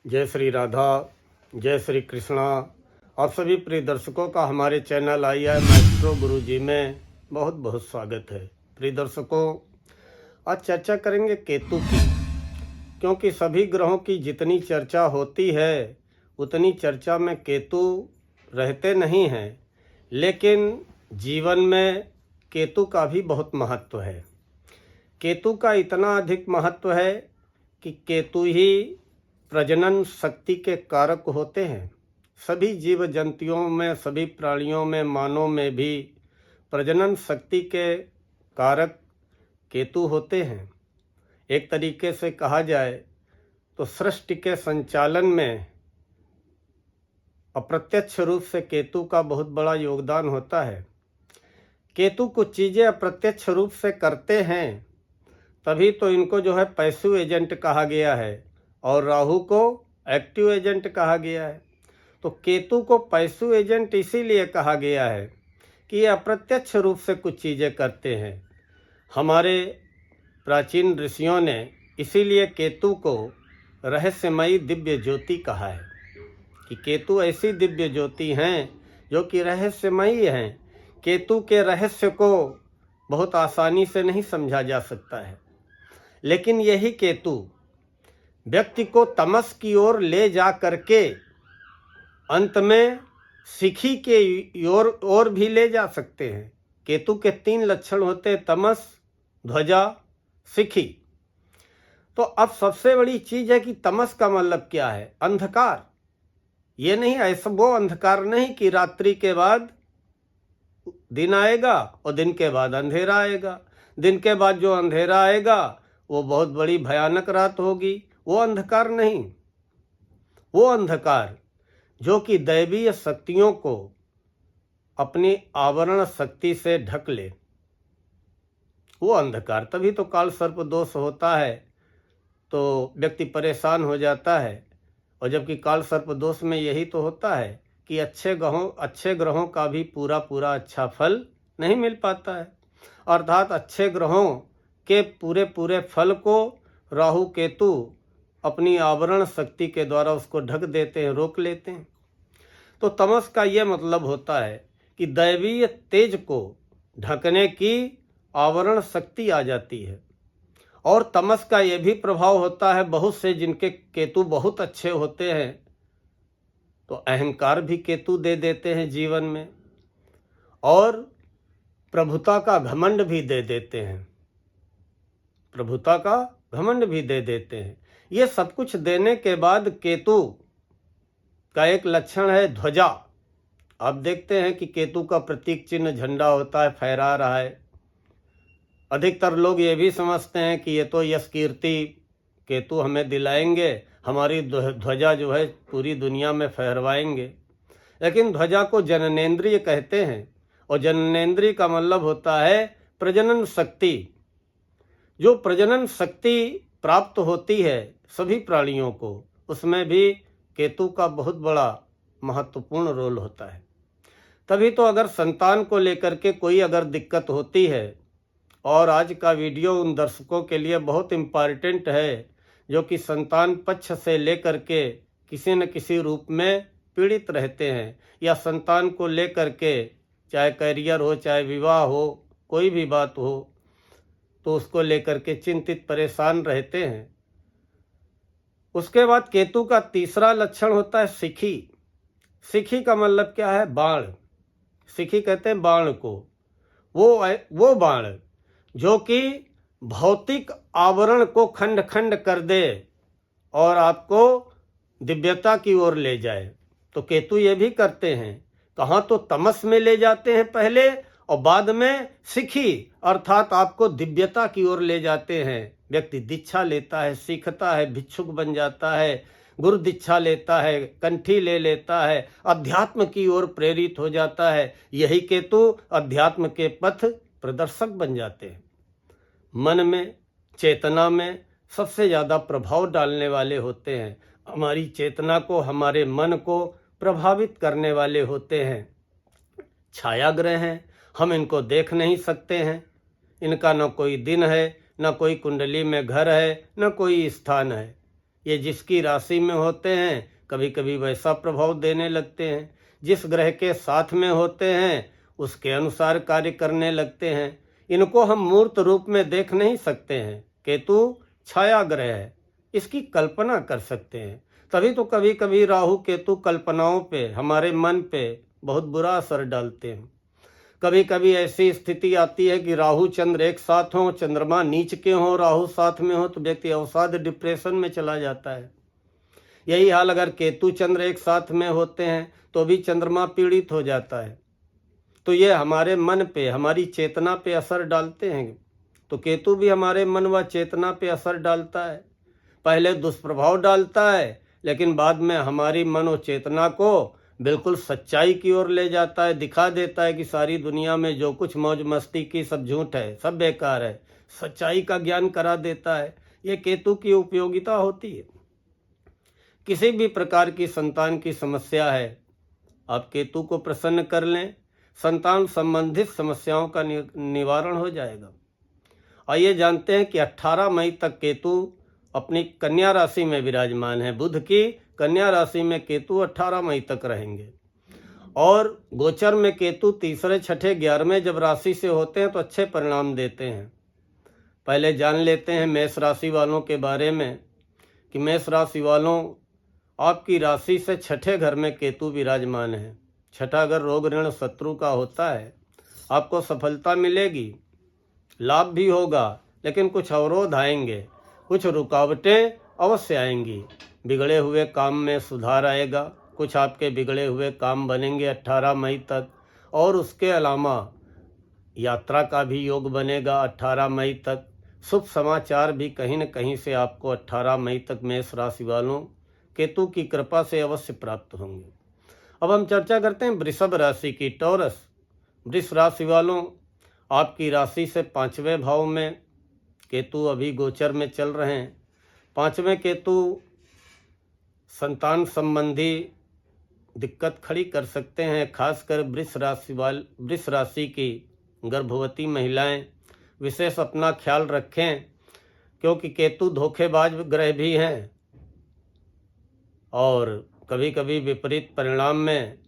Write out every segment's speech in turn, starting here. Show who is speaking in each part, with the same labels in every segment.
Speaker 1: जय श्री राधा, जय श्री कृष्णा। आप सभी प्रिय दर्शकों का हमारे चैनल आई माइस्ट्रो गुरुजी में बहुत बहुत स्वागत है। प्रिय दर्शकों, आज चर्चा करेंगे केतु की, क्योंकि सभी ग्रहों की जितनी चर्चा होती है उतनी चर्चा में केतु रहते नहीं हैं, लेकिन जीवन में केतु का भी बहुत महत्व है। केतु का इतना अधिक महत्व है कि केतु ही प्रजनन शक्ति के कारक होते हैं। सभी जीव जंतुओं में, सभी प्राणियों में, मानव में भी प्रजनन शक्ति के कारक केतु होते हैं। एक तरीके से कहा जाए तो सृष्टि के संचालन में अप्रत्यक्ष रूप से केतु का बहुत बड़ा योगदान होता है। केतु कुछ चीज़ें अप्रत्यक्ष रूप से करते हैं, तभी तो इनको जो है पैसिव एजेंट कहा गया है और राहु को एक्टिव एजेंट कहा गया है। तो केतु को पैसिव एजेंट इसीलिए कहा गया है कि ये अप्रत्यक्ष रूप से कुछ चीज़ें करते हैं। हमारे प्राचीन ऋषियों ने इसीलिए केतु को रहस्यमयी दिव्य ज्योति कहा है कि केतु ऐसी दिव्य ज्योति हैं जो कि रहस्यमयी हैं। केतु के रहस्य को बहुत आसानी से नहीं समझा जा सकता है, लेकिन यही केतु व्यक्ति को तमस की ओर ले जा करके अंत में सिखी के ओर भी ले जा सकते हैं। केतु के 3 लक्षण होते हैं, तमस, ध्वजा, सिखी। तो अब सबसे बड़ी चीज है कि तमस का मतलब क्या है? अंधकार। ये नहीं, ऐसा वो अंधकार नहीं कि रात्रि के बाद दिन आएगा और दिन के बाद अंधेरा आएगा, दिन के बाद जो अंधेरा आएगा वो बहुत बड़ी भयानक रात होगी। वो अंधकार नहीं। वो अंधकार जो कि दैवीय शक्तियों को अपनी आवरण शक्ति से ढक ले, वो अंधकार। तभी तो काल सर्प दोष होता है तो व्यक्ति परेशान हो जाता है। और जबकि काल सर्प दोष में यही तो होता है कि अच्छे ग्रहों का भी पूरा अच्छा फल नहीं मिल पाता है। अर्थात अच्छे ग्रहों के पूरे फल को राहु केतु अपनी आवरण शक्ति के द्वारा उसको ढक देते हैं, रोक लेते हैं। तो तमस का ये मतलब होता है कि दैवीय तेज को ढकने की आवरण शक्ति आ जाती है। और तमस का ये भी प्रभाव होता है, बहुत से जिनके केतु बहुत अच्छे होते हैं तो अहंकार भी केतु दे देते हैं जीवन में, और प्रभुता का घमंड भी दे देते हैं। प्रभुता का घमंड भी दे देते हैं। ये सब कुछ देने के बाद केतु का एक लक्षण है ध्वजा। आप देखते हैं कि केतु का प्रतीक चिन्ह झंडा होता है, फहरा रहा है। अधिकतर लोग ये भी समझते हैं कि ये तो यश कीर्ति केतु हमें दिलाएंगे, हमारी ध्वजा जो है पूरी दुनिया में फहरवाएंगे। लेकिन ध्वजा को जननेंद्रिय कहते हैं, और जननेंद्रिय का मतलब होता है प्रजनन शक्ति। जो प्रजनन शक्ति प्राप्त होती है सभी प्राणियों को, उसमें भी केतु का बहुत बड़ा महत्वपूर्ण रोल होता है। तभी तो अगर संतान को लेकर के कोई अगर दिक्कत होती है, और आज का वीडियो उन दर्शकों के लिए बहुत इम्पॉर्टेंट है जो कि संतान पक्ष से लेकर के किसी न किसी रूप में पीड़ित रहते हैं, या संतान को लेकर के चाहे करियर हो, चाहे विवाह हो, कोई भी बात हो, तो उसको लेकर के चिंतित परेशान रहते हैं। उसके बाद केतु का तीसरा लक्षण होता है सिखी। सिखी का मतलब क्या है? बाण। सिखी कहते हैं बाण को। वो बाण जो कि भौतिक आवरण को खंड खंड कर दे और आपको दिव्यता की ओर ले जाए। तो केतु ये भी करते हैं। कहाँ तो तमस में ले जाते हैं पहले, और बाद में सिखी अर्थात आपको दिव्यता की ओर ले जाते हैं। व्यक्ति दीक्षा लेता है, सीखता है, भिक्षुक बन जाता है, गुरु दीक्षा लेता है, कंठी ले लेता है, अध्यात्म की ओर प्रेरित हो जाता है। यही केतु अध्यात्म के पथ प्रदर्शक बन जाते हैं। मन में, चेतना में सबसे ज़्यादा प्रभाव डालने वाले होते हैं। हमारी चेतना को, हमारे मन को प्रभावित करने वाले होते हैं। छाया ग्रह हैं, हम इनको देख नहीं सकते हैं। इनका न कोई दिन है, न कोई कुंडली में घर है, न कोई स्थान है। ये जिसकी राशि में होते हैं कभी कभी वैसा प्रभाव देने लगते हैं, जिस ग्रह के साथ में होते हैं उसके अनुसार कार्य करने लगते हैं। इनको हम मूर्त रूप में देख नहीं सकते हैं। केतु छाया ग्रह है, इसकी कल्पना कर सकते हैं। तभी तो कभी कभी राहु केतु कल्पनाओं पे, हमारे मन पे बहुत बुरा असर डालते हैं। कभी कभी ऐसी स्थिति आती है कि राहु चंद्र एक साथ हो, चंद्रमा नीच के हो, राहु साथ में हो, तो व्यक्ति अवसाद डिप्रेशन में चला जाता है। यही हाल अगर केतु चंद्र एक साथ में होते हैं तो भी चंद्रमा पीड़ित हो जाता है। तो ये हमारे मन पे, हमारी चेतना पे असर डालते हैं। तो केतु भी हमारे मन व चेतना पे असर डालता है। पहले दुष्प्रभाव डालता है, लेकिन बाद में हमारी मन और चेतना को बिल्कुल सच्चाई की ओर ले जाता है, दिखा देता है कि सारी दुनिया में जो कुछ मौज मस्ती की सब झूठ है, सब बेकार है, सच्चाई का ज्ञान करा देता है। ये केतु की उपयोगिता होती है। किसी भी प्रकार की संतान की समस्या है, आप केतु को प्रसन्न कर लें, संतान संबंधित समस्याओं का निवारण हो जाएगा। आइए जानते हैं कि 18 मई तक केतु अपनी कन्या राशि में विराजमान है। बुध की कन्या राशि में केतु 18 मई तक रहेंगे। और गोचर में केतु तीसरे, छठे, 11वें जब राशि से होते हैं तो अच्छे परिणाम देते हैं। पहले जान लेते हैं मेष राशि वालों के बारे में कि मेष राशि वालों, आपकी राशि से छठे घर में केतु विराजमान है। छठा घर रोग ऋण शत्रु का होता है। आपको सफलता मिलेगी, लाभ भी होगा, लेकिन कुछ अवरोध आएंगे, कुछ रुकावटें अवश्य आएंगी। बिगड़े हुए काम में सुधार आएगा, कुछ आपके बिगड़े हुए काम बनेंगे 18 मई तक। और उसके अलावा यात्रा का भी योग बनेगा 18 मई तक। शुभ समाचार भी कहीं न कहीं से आपको 18 मई तक मेष राशि वालों केतु की कृपा से अवश्य प्राप्त होंगे। अब हम चर्चा करते हैं वृषभ राशि की, टॉरस। वृष राशि वालों, आपकी राशि से 5वें भाव में केतु अभी गोचर में चल रहे हैं। 5वें केतु संतान संबंधी दिक्कत खड़ी कर सकते हैं। खासकर वृष राशि की गर्भवती महिलाएं विशेष अपना ख्याल रखें, क्योंकि केतु धोखेबाज ग्रह भी हैं और कभी कभी विपरीत परिणाम में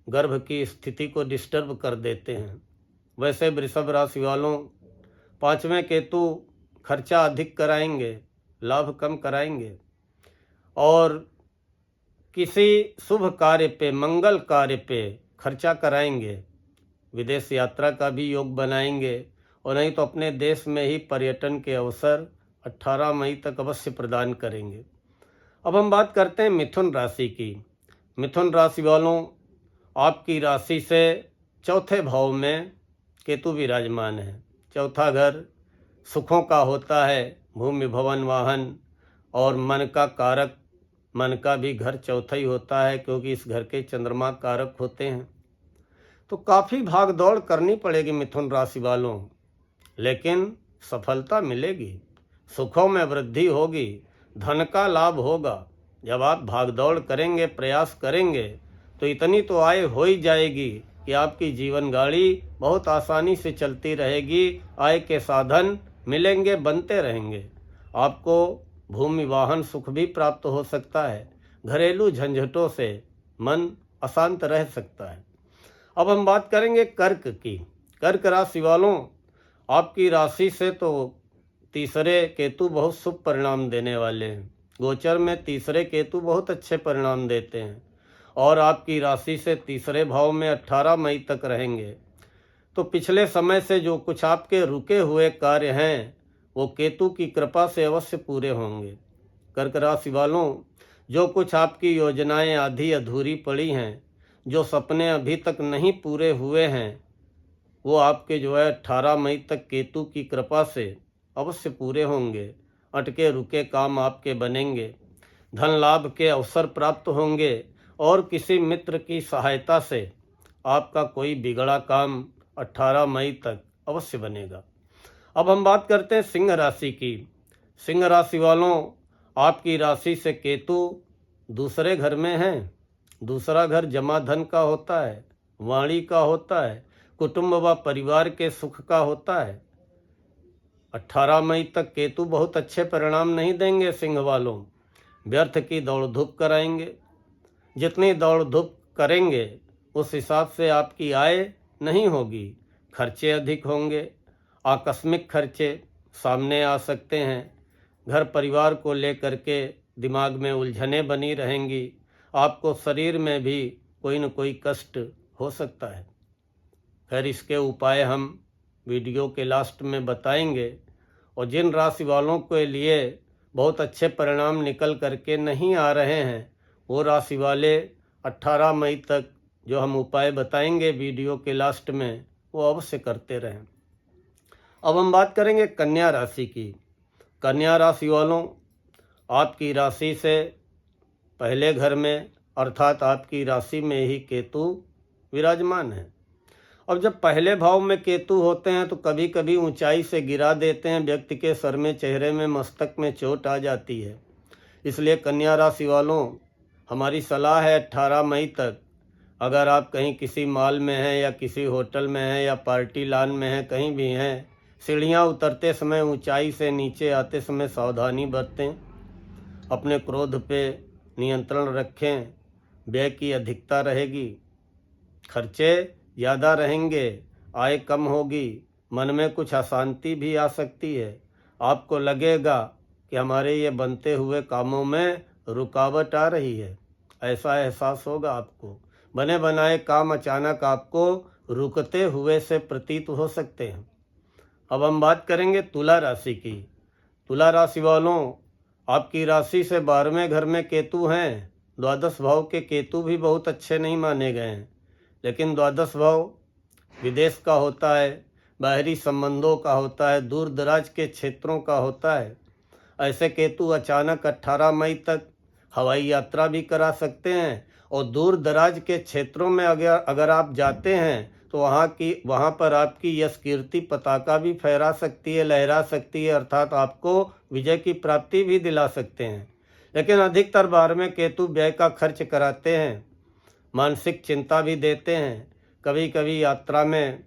Speaker 1: गर्भ की स्थिति को डिस्टर्ब कर देते हैं। वैसे वृषभ राशि वालों, 5वें केतु खर्चा अधिक कराएंगे, लाभ कम कराएंगे। और किसी शुभ कार्य पे, मंगल कार्य पे खर्चा कराएंगे। विदेश यात्रा का भी योग बनाएंगे, और नहीं तो अपने देश में ही पर्यटन के अवसर 18 मई तक अवश्य प्रदान करेंगे। अब हम बात करते हैं मिथुन राशि की। मिथुन राशि वालों, आपकी राशि से चौथे भाव में केतु विराजमान है। चौथा घर सुखों का होता है, भूमि भवन वाहन और मन का कारक। मन का भी घर चौथा ही होता है, क्योंकि इस घर के चंद्रमा कारक होते हैं। तो काफ़ी भाग दौड़ करनी पड़ेगी मिथुन राशि वालों, लेकिन सफलता मिलेगी, सुखों में वृद्धि होगी, धन का लाभ होगा। जब आप भाग दौड़ करेंगे, प्रयास करेंगे, तो इतनी तो आय हो ही जाएगी कि आपकी जीवन गाड़ी बहुत आसानी से चलती रहेगी। आय के साधन मिलेंगे, बनते रहेंगे। आपको भूमि वाहन सुख भी प्राप्त हो सकता है। घरेलू झंझटों से मन अशांत रह सकता है। अब हम बात करेंगे कर्क की। कर्क राशि वालों, आपकी राशि से तो तीसरे केतु बहुत शुभ परिणाम देने वाले हैं। गोचर में तीसरे केतु बहुत अच्छे परिणाम देते हैं और आपकी राशि से तीसरे भाव में 18 मई तक रहेंगे। तो पिछले समय से जो कुछ आपके रुके हुए कार्य हैं, वो केतु की कृपा से अवश्य पूरे होंगे। कर्क राशि वालों, जो कुछ आपकी योजनाएं आधी अधूरी पड़ी हैं, जो सपने अभी तक नहीं पूरे हुए हैं, वो आपके 18 मई तक केतु की कृपा से अवश्य पूरे होंगे। अटके रुके काम आपके बनेंगे, धन लाभ के अवसर प्राप्त होंगे और किसी मित्र की सहायता से आपका कोई बिगड़ा काम 18 मई तक अवश्य बनेगा। अब हम बात करते हैं सिंह राशि की। सिंह राशि वालों, आपकी राशि से केतु दूसरे घर में है। दूसरा घर जमा धन का होता है, वाणी का होता है, कुटुंब व परिवार के सुख का होता है। 18 मई तक केतु बहुत अच्छे परिणाम नहीं देंगे सिंह वालों। व्यर्थ की दौड़ धूप कराएंगे। जितनी दौड़ धूप करेंगे उस हिसाब से आपकी आय नहीं होगी, खर्चे अधिक होंगे, आकस्मिक खर्चे सामने आ सकते हैं। घर परिवार को लेकर के दिमाग में उलझनें बनी रहेंगी, आपको शरीर में भी कोई न कोई कष्ट हो सकता है। खैर, इसके उपाय हम वीडियो के लास्ट में बताएंगे। और जिन राशि वालों के लिए बहुत अच्छे परिणाम निकल करके नहीं आ रहे हैं, वो राशि वाले 18 मई तक जो हम उपाय बताएंगे वीडियो के लास्ट में, वो अवश्य करते रहें। अब हम बात करेंगे कन्या राशि की। कन्या राशि वालों, आपकी राशि से पहले घर में अर्थात आपकी राशि में ही केतु विराजमान है। अब जब पहले भाव में केतु होते हैं तो कभी कभी ऊंचाई से गिरा देते हैं, व्यक्ति के सर में, चेहरे में, मस्तक में चोट आ जाती है। इसलिए कन्या राशि वालों, हमारी सलाह है 18 मई तक अगर आप कहीं किसी मॉल में हैं या किसी होटल में हैं या पार्टी लॉन में हैं, कहीं भी हैं, सीढ़ियाँ उतरते समय, ऊंचाई से नीचे आते समय सावधानी बरतें, अपने क्रोध पे नियंत्रण रखें। व्यय की अधिकता रहेगी, खर्चे ज़्यादा रहेंगे, आय कम होगी, मन में कुछ अशांति भी आ सकती है। आपको लगेगा कि हमारे ये बनते हुए कामों में रुकावट आ रही है, ऐसा एहसास होगा आपको। बने बनाए काम अचानक आपको रुकते हुए से प्रतीत हो सकते हैं। अब हम बात करेंगे तुला राशि की। तुला राशि वालों, आपकी राशि से 12वें घर में केतु हैं। द्वादश भाव के केतु भी बहुत अच्छे नहीं माने गए हैं, लेकिन द्वादश भाव विदेश का होता है, बाहरी संबंधों का होता है, दूर दराज के क्षेत्रों का होता है। ऐसे केतु अचानक 18 मई तक हवाई यात्रा भी करा सकते हैं, और दूर दराज के क्षेत्रों में अगर आप जाते हैं तो वहाँ पर आपकी यश कीर्ति पताका भी फहरा सकती है, लहरा सकती है, अर्थात आपको विजय की प्राप्ति भी दिला सकते हैं। लेकिन अधिकतर बार में केतु व्यय का खर्च कराते हैं, मानसिक चिंता भी देते हैं, कभी कभी यात्रा में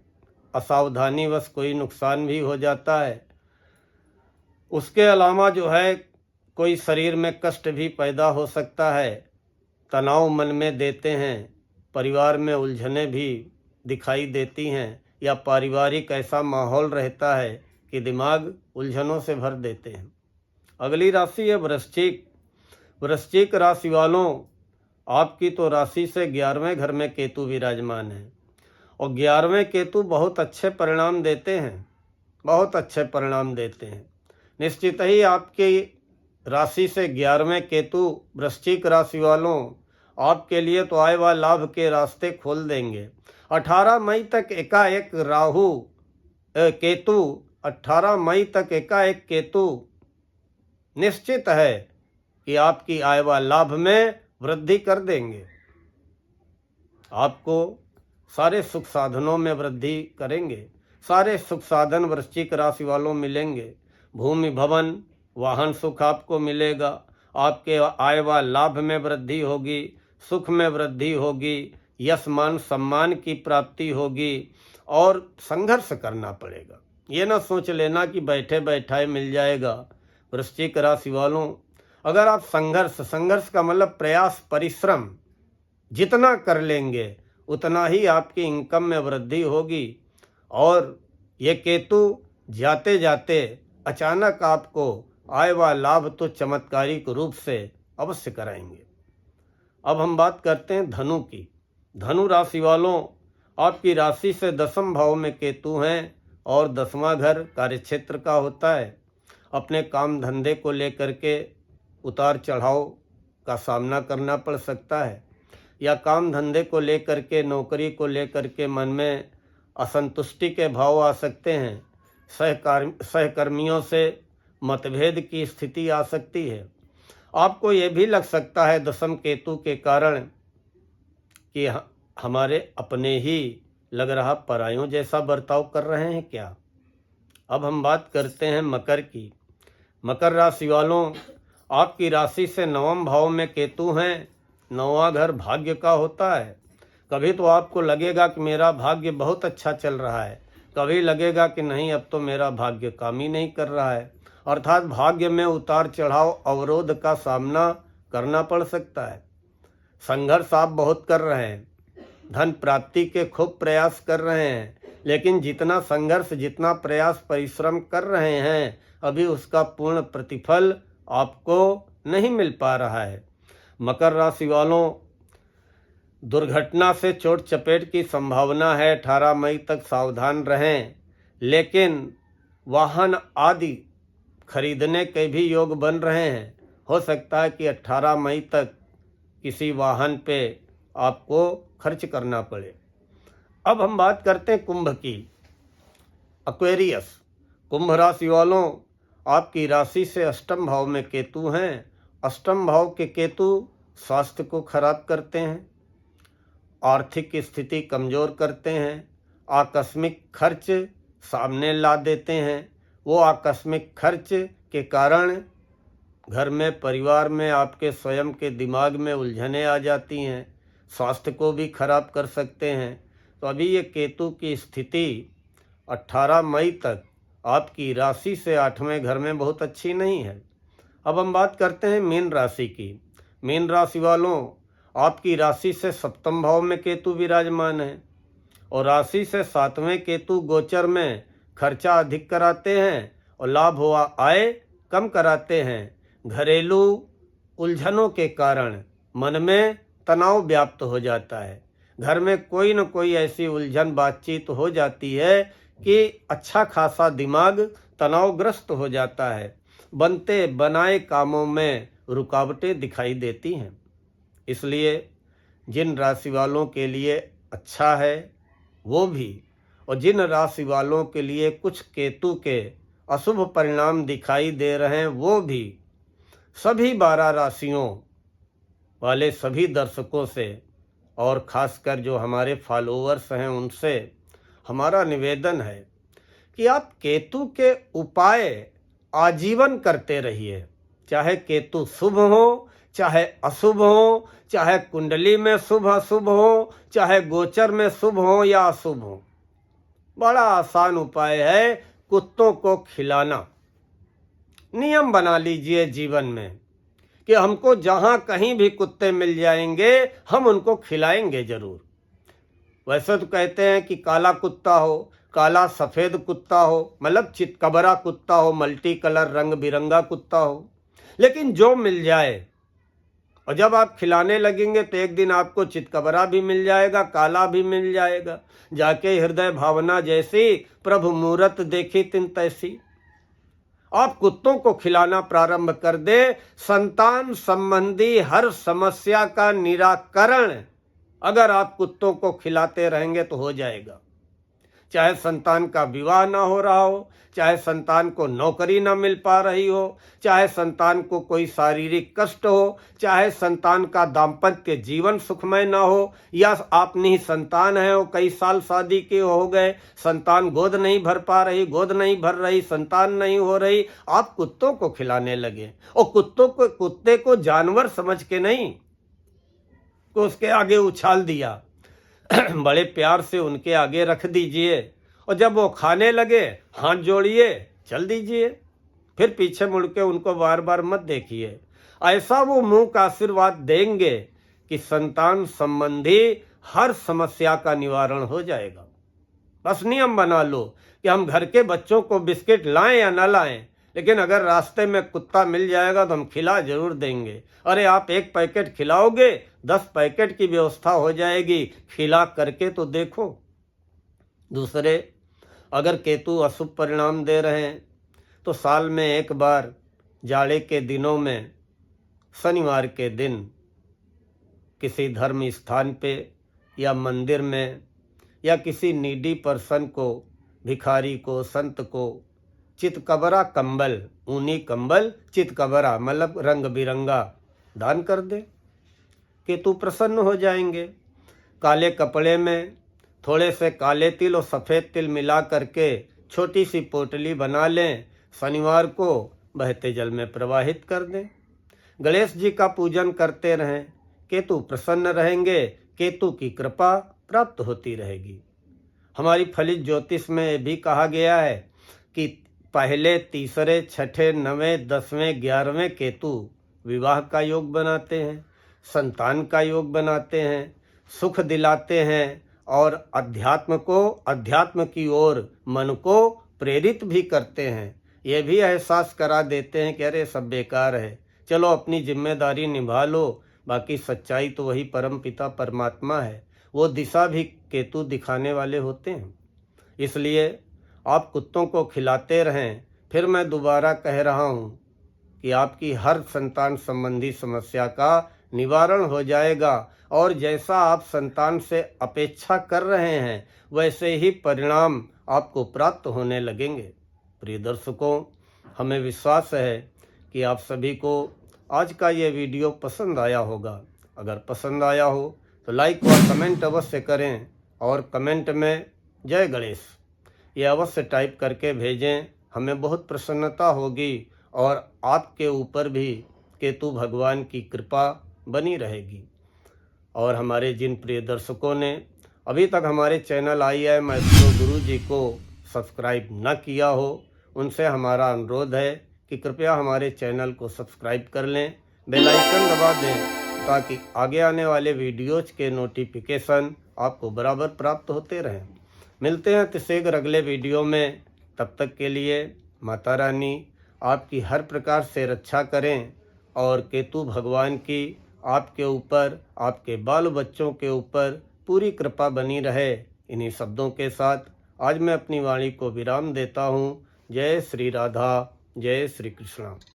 Speaker 1: असावधानीवश कोई नुकसान भी हो जाता है। उसके अलावा जो है कोई शरीर में कष्ट भी पैदा हो सकता है, तनाव मन में देते हैं, परिवार में उलझनें भी दिखाई देती हैं, या पारिवारिक ऐसा माहौल रहता है कि दिमाग उलझनों से भर देते हैं। अगली राशि है वृश्चिक। वृश्चिक राशि वालों, आपकी तो राशि से 11वें घर में केतु विराजमान है, और 11वें केतु बहुत अच्छे परिणाम देते हैं, बहुत अच्छे परिणाम देते हैं। निश्चित ही आपकी राशि से 11वें केतु वृश्चिक राशि वालों आपके लिए तो आय व लाभ के रास्ते खोल देंगे। 18 मई तक एकाएक केतु 18 मई तक एकाएक केतु निश्चित है कि आपकी आय व लाभ में वृद्धि कर देंगे। आपको सारे सुख साधनों में वृद्धि करेंगे, सारे सुख साधन वृश्चिक राशि वालों मिलेंगे। भूमि भवन वाहन सुख आपको मिलेगा, आपके आय व लाभ में वृद्धि होगी, सुख में वृद्धि होगी, यश मान सम्मान की प्राप्ति होगी, और संघर्ष करना पड़ेगा। ये ना सोच लेना कि बैठे बैठाए मिल जाएगा। वृश्चिक राशि वालों, अगर आप संघर्ष का मतलब प्रयास, परिश्रम जितना कर लेंगे उतना ही आपकी इनकम में वृद्धि होगी। और ये केतु जाते जाते अचानक आपको आय व लाभ तो चमत्कारिक रूप से अवश्य कराएंगे। अब हम बात करते हैं धनु की। धनु राशि वालों, आपकी राशि से 10वें भाव में केतु हैं, और 10वां घर कार्यक्षेत्र का होता है। अपने काम धंधे को लेकर के उतार चढ़ाव का सामना करना पड़ सकता है, या काम धंधे को लेकर के, नौकरी को लेकर के मन में असंतुष्टि के भाव आ सकते हैं। सहकर्मियों से मतभेद की स्थिति आ सकती है। आपको ये भी लग सकता है 10वें केतु के कारण कि हमारे अपने ही लग रहा परायों जैसा बर्ताव कर रहे हैं क्या। अब हम बात करते हैं मकर की। मकर राशि वालों, आपकी राशि से 9वें भाव में केतु हैं। 9वां घर भाग्य का होता है। कभी तो आपको लगेगा कि मेरा भाग्य बहुत अच्छा चल रहा है, कभी लगेगा कि नहीं, अब तो मेरा भाग्य काम ही नहीं कर रहा है। अर्थात भाग्य में उतार चढ़ाव, अवरोध का सामना करना पड़ सकता है। संघर्ष आप बहुत कर रहे हैं, धन प्राप्ति के खूब प्रयास कर रहे हैं, लेकिन जितना संघर्ष, जितना प्रयास, परिश्रम कर रहे हैं, अभी उसका पूर्ण प्रतिफल आपको नहीं मिल पा रहा है। मकर राशि वालों, दुर्घटना से चोट चपेट की संभावना है। 18 मई तक सावधान रहें, लेकिन वाहन आदि खरीदने के भी योग बन रहे हैं। हो सकता है कि 18 मई तक किसी वाहन पे आपको खर्च करना पड़े। अब हम बात करते हैं कुंभ की। एक्वेरियस, कुंभ राशि वालों, आपकी राशि से अष्टम भाव में केतु हैं। अष्टम भाव के केतु स्वास्थ्य को खराब करते हैं, आर्थिक स्थिति कमज़ोर करते हैं, आकस्मिक खर्च सामने ला देते हैं। वो आकस्मिक खर्च के कारण घर में, परिवार में, आपके स्वयं के दिमाग में उलझनें आ जाती हैं, स्वास्थ्य को भी खराब कर सकते हैं। तो अभी ये केतु की स्थिति 18 मई तक आपकी राशि से 8वें घर में बहुत अच्छी नहीं है। अब हम बात करते हैं मीन राशि की। मीन राशि वालों, आपकी राशि से सप्तम भाव में केतु विराजमान है और राशि से 7वें केतु गोचर में खर्चा अधिक कराते हैं और लाभ हुआ आय कम कराते हैं। घरेलू उलझनों के कारण मन में तनाव व्याप्त हो जाता है। घर में कोई न कोई ऐसी उलझन, बातचीत हो जाती है कि अच्छा खासा दिमाग तनावग्रस्त हो जाता है। बनते बनाए कामों में रुकावटें दिखाई देती हैं। इसलिए जिन राशि वालों के लिए अच्छा है वो भी, और जिन राशि वालों के लिए कुछ केतु के अशुभ परिणाम दिखाई दे रहे हैं वो भी, सभी 12 राशियों वाले सभी दर्शकों से और खासकर जो हमारे फॉलोअर्स हैं उनसे हमारा निवेदन है कि आप केतु के उपाय आजीवन करते रहिए। चाहे केतु शुभ हो, चाहे अशुभ हो, चाहे कुंडली में शुभ अशुभ हो, चाहे गोचर में शुभ हो या अशुभ हो। बड़ा आसान उपाय है कुत्तों को खिलाना। नियम बना लीजिए जीवन में कि हमको जहाँ कहीं भी कुत्ते मिल जाएंगे हम उनको खिलाएंगे जरूर। वैसे तो कहते हैं कि काला कुत्ता हो, काला सफ़ेद कुत्ता हो, मतलब चितकबरा कुत्ता हो, मल्टी कलर रंग बिरंगा कुत्ता हो, लेकिन जो मिल जाए। और जब आप खिलाने लगेंगे तो एक दिन आपको चितकबरा भी मिल जाएगा, काला भी मिल जाएगा। जाके हृदय भावना जैसी प्रभु मूरत देखी तिन तैसी। आप कुत्तों को खिलाना प्रारंभ कर दे, संतान संबंधी हर समस्या का निराकरण अगर आप कुत्तों को खिलाते रहेंगे तो हो जाएगा। चाहे संतान का विवाह ना हो रहा हो, चाहे संतान को नौकरी ना मिल पा रही हो, चाहे संतान को कोई शारीरिक कष्ट हो, चाहे संतान का दाम्पत्य जीवन सुखमय ना हो, या आप नहीं संतान है और कई साल शादी के हो गए, संतान गोद नहीं भर पा रही, गोद नहीं भर रही, संतान नहीं हो रही, आप कुत्तों को खिलाने लगे। और कुत्ते को जानवर समझ के नहीं तो उसके आगे उछाल दिया। बड़े प्यार से उनके आगे रख दीजिए और जब वो खाने लगे हाथ जोड़िए, चल दीजिए, फिर पीछे मुड़ के उनको बार बार मत देखिए। ऐसा वो मुंह का आशीर्वाद देंगे कि संतान संबंधी हर समस्या का निवारण हो जाएगा। बस नियम बना लो कि हम घर के बच्चों को बिस्किट लाएं या ना लाएं, लेकिन अगर रास्ते में कुत्ता मिल जाएगा तो हम खिला जरूर देंगे। अरे आप 1 पैकेट खिलाओगे, 10 पैकेट की व्यवस्था हो जाएगी, खिला करके तो देखो। दूसरे, अगर केतु अशुभ परिणाम दे रहे हैं तो साल में एक बार जाड़े के दिनों में शनिवार के दिन किसी धर्म स्थान पे या मंदिर में या किसी नीडी पर्सन को, भिखारी को, संत को चितकबरा कंबल, ऊनी कंबल चितकबरा मतलब रंग बिरंगा दान कर दे। केतु प्रसन्न हो जाएंगे। काले कपड़े में थोड़े से काले तिल और सफ़ेद तिल मिला करके छोटी सी पोटली बना लें, शनिवार को बहते जल में प्रवाहित कर दें। गणेश जी का पूजन करते रहें, केतु प्रसन्न रहेंगे, केतु की कृपा प्राप्त होती रहेगी। हमारी फलित ज्योतिष में भी कहा गया है कि पहले, तीसरे, छठे, 9वें, 10वें, 11वें केतु विवाह का योग बनाते हैं, संतान का योग बनाते हैं, सुख दिलाते हैं और अध्यात्म की ओर मन को प्रेरित भी करते हैं। ये भी एहसास करा देते हैं कि अरे सब बेकार है, चलो अपनी जिम्मेदारी निभा लो, बाकी सच्चाई तो वही परम पिता परमात्मा है, वो दिशा भी केतु दिखाने वाले होते हैं। इसलिए आप कुत्तों को खिलाते रहें। फिर मैं दोबारा कह रहा हूँ कि आपकी हर संतान संबंधी समस्या का निवारण हो जाएगा और जैसा आप संतान से अपेक्षा कर रहे हैं वैसे ही परिणाम आपको प्राप्त होने लगेंगे। प्रिय दर्शकों, हमें विश्वास है कि आप सभी को आज का ये वीडियो पसंद आया होगा। अगर पसंद आया हो तो लाइक व कमेंट अवश्य करें और कमेंट में जय गणेश ये अवश्य टाइप करके भेजें। हमें बहुत प्रसन्नता होगी और आपके ऊपर भी केतु भगवान की कृपा बनी रहेगी। और हमारे जिन प्रिय दर्शकों ने अभी तक हमारे चैनल IIM एस्ट्रो गुरु जी को सब्सक्राइब न किया हो, उनसे हमारा अनुरोध है कि कृपया हमारे चैनल को सब्सक्राइब कर लें, बेल आइकन दबा दें ताकि आगे आने वाले वीडियोज के नोटिफिकेशन आपको बराबर प्राप्त होते रहें। मिलते हैं शीघ्र अगले वीडियो में। तब तक के लिए माता रानी आपकी हर प्रकार से रक्षा करें और केतु भगवान की आपके ऊपर, आपके बाल बच्चों के ऊपर पूरी कृपा बनी रहे। इन्हीं शब्दों के साथ आज मैं अपनी वाणी को विराम देता हूँ। जय श्री राधा, जय श्री कृष्णा।